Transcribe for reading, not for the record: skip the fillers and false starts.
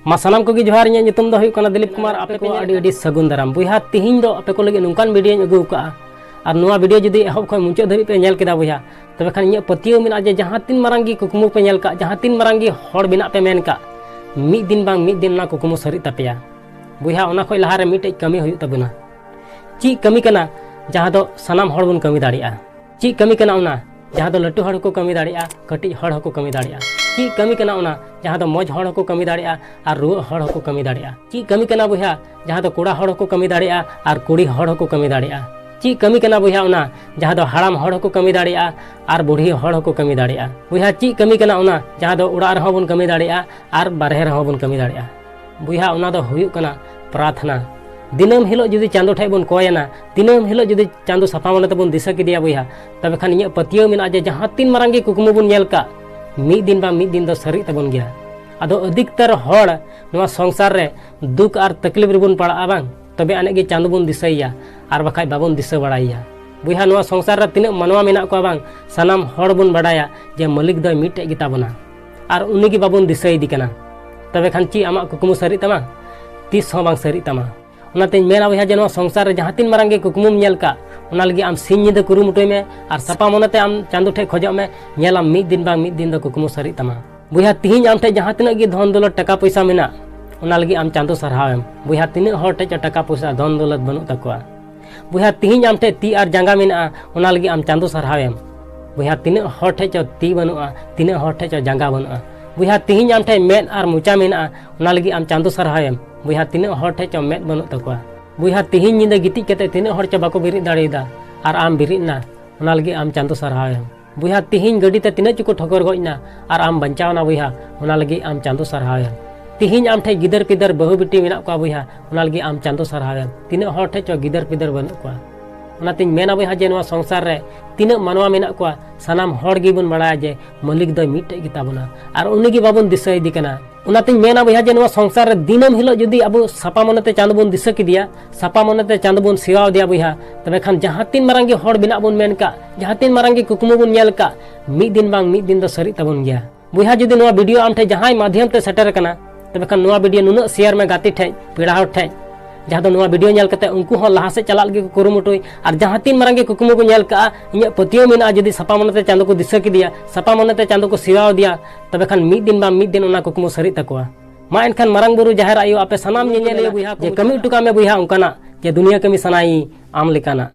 मा सानाम को जोहार इन नितुम दो हुयुक कना दिलीप कुमार आपे को अडी अडी सगुन दाराम बुया तिहिन दो आपे को लगे नुकान वीडियो अगू का और नुआ वीडियो जुदी एहब खय मुचाद धाबी पे नेल केदा बुया तबे खान इन पतियो मेना जे जहां तीन मारांगी कुकुमु पे नेल का जहां तीन मारांगी हड़ बिना पे मेन का मिद दिन बांग मिद दिन ना कुकुमु सरी तापेया बुया ओना खय लहारे मिटे कमी हुयुक तबना ची कमी कना जहां दो सनाम हड़ बन कमी दाड़िया ची कमी कना ओना जहां दो लट्टू हड़ को कमी दाड़िया कटी हड़ को कमी दाड़िया ची कमी कना ओना जहां दो मौज हड़ को कमी दाड़िया और रुआ हड़ को कमी दाड़िया ची कमी कना बुया जहां दो कोड़ा हड़ को कमी दाड़िया और कुड़ी हड़ को कमी दाड़िया ची कमी कना बुया ओना जहां दो हाड़ाम हड़ को कमी दाड़िया और बुढ़ी हड़ को कमी दाड़िया बुया ची कमी कना ओना जहां दो उड़ा रह बन कमी दाड़िया और बारहे रह बन कमी दाड़िया बुया ओना दो हुयुक कना प्रार्थना दिनम हिलो जुदी चांदो ठे बन कोयना दिनम हिलो जुदी चांदो सफा मन तबन दिशा किदिया बुया तबे खान इन पतियो मेना जे जहां तीन मारांगी कुकुमु बन नेल का मिद दिन बा मिद दिन दो सरी तबन गया अदो अधिकतर हड़ नवा संसार रे दुख और तकलीफ रे बन पड़ा बांग तबे आने गे चांदो बन दिसैया और बखाय बाबन दिशा बड़ाइया बुया नवा संसार रे तिना मनवा मेना को बांग सनाम हड़ बन बड़ाया जे मालिक दो मिटे गिता बना और उनी गे बाबन दिसै दी कना तबे खान ची आमा कुकुमु सरी तमा तीस हो बांग सरी तमा उनाते मेना बुया जे नवा संसार रे जहां तीन मारांगी कुकुमुम नेल का उना लगी आम सिंह निदा कुरुमुटुय में और सपा मनते आम चांदो ठे खोजो में नेलाम मिद दिन बांग मिद दिन दो कुकुमु सरी तमा बुया तिहिन आम ठे जहां तिना गे धन दौलत टका पैसा मेना उना लगी आम चांदो सरहावेम बुया तिना हर ठे टका पैसा धन दौलत बनु तकवा बुया तिहिन आम ठे ती और जांगा मेना उना लगी आम चांदो सरहावेम बुया तिना हर ठे चो ती बनुआ तिना हर ठे चो जांगा बनुआ बुया तिहिन आम ठे मेद और मुचा मेना उना लगी आम चांदो सरहावेम बुया तिना हर ठे चो मेद बनु तकवा बुया तिहिन निदा गिति कते तिना हर चो बाको बिरिद दाड़ेदा और आम बिरिदना उना लगी आम चांदो सरहावेम बुया तिहिन गडी ते तिना चुको ठोकर गइना और आम बंचावना बुया उना लगी आम चांदो सरहावेम तिहिन आम ठे गिदर पिदर बहु बिटी मेना को बुया उना लगी आम चांदो सरहावेम तिना हर ठे चो गिदर पिदर बनु को उनातिन मेना बुया जे नवा संसार रे तिना मानवा मेना को सनाम हड़ गे बन बड़ाया जे मालिक दो मिटे गिता बना और उनी गे बाबन दिसै दी कना उनातिन मेना बुया जे नवा संसार रे दिनम हिलो जुदी अब सपा मनते चांद बन दिशा किदिया सपा मनते चांद बन सेवा दिया बुया तबे खान जहां तीन मारांगी हड़ बिना बन मेन का जहां तीन मारांगी कुकुमु बन नेल का मिद दिन बांग मिद दिन दो सरी तबन गया बुया जुदी नवा वीडियो आम ठे जहां माध्यम ते सेटर कना तबे खान नवा वीडियो नुना शेयर में गाती ठे पेड़ा हड़ ठे जहां दो नवा वीडियो नेल कते उनको हो लहा से चलाल गे कुरुमुटुय और जहां तीन मारांगी कुकुमु को नेल का इन पतियो मेना जुदी सपा मनते चांदो को दिशा किदिया सपा मनते चांदो को सेवा दिया तबे खान मिद दिन बा मिद दिन उना कुकुमु सरी तकवा मा एनखान मारांग बुरु जाहेर आयो आपे सनाम नेले बुया जे कमी टुका में बुया उनकाना जे दुनिया कमी सनाई आम लेकाना।